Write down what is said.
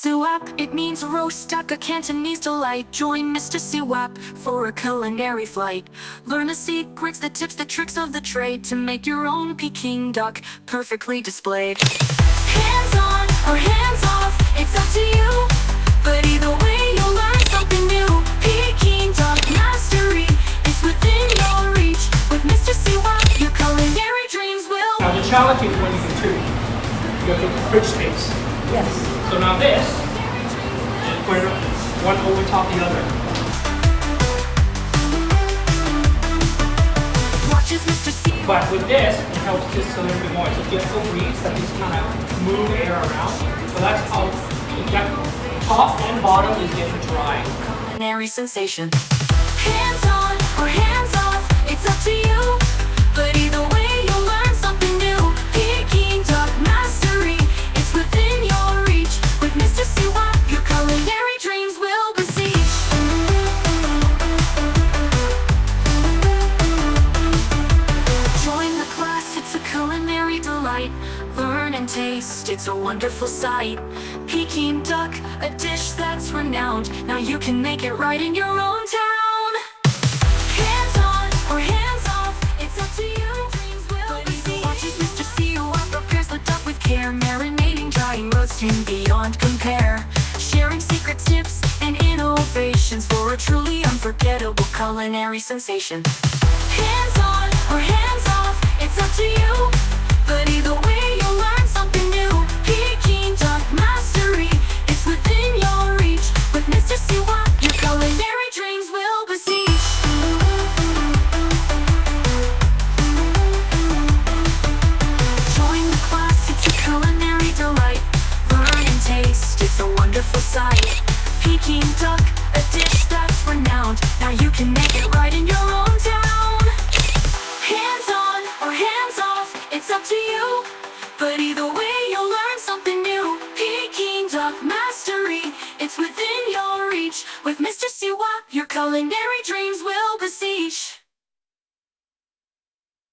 Suap, it means roast duck, a Cantonese delight. Join Mr. Suap for a culinary flight. Learn the secrets, the tips, the tricks of the trade to make your own Peking duck perfectly displayed. Hands on or hands off, it's up to you. But either way, you'll learn something new. Peking duck mastery, it's within your reach. With Mr. Suap, your culinary dreams will. Now the challenge is when you can two. You have to bridge space. Yes. So now this, just put it one over top the other. Watch as Mr. Suap. But with this, it helps just a little bit more. It's a gentle breeze that just kind of move air around. So that's how you get top and bottom is getting dry. Culinary sensation. Hands on or hands off, it's up to you. But either way, you'll learn something new. Peking duck mastery, it's within your reach. With Mr. Suap, your culinary dreams will besiege. Join the class, it's a culinary delight. Learn and taste, it's a wonderful sight. Peking duck, a dish that's renowned. Now you can make it right in your own town. Hands on or hands off, it's up to you. Dreams will besiege. Watch as Mr. Suap prepares the duck with care. Marinating, drying, roasting, beyond compare. Sharing secrets, tips, and innovations for a truly unforgettable culinary sensation. Hands on or hands off, it's up to you. But either way, you'll learn something new. Peking duck mastery, it's within your reach. With Mr. Suap, your culinary dreams will besiege. Join the class, it's a culinary delight. Learn and taste, it's a wonderful sight. Peking duck, a dish that's renowned. Now you can make it right in your own town. Hands on or hands off, it's up to you. But either way, you'll learn something new. Peking duck mastery, it's within your reach. With Mr. Suap, your culinary dreams will be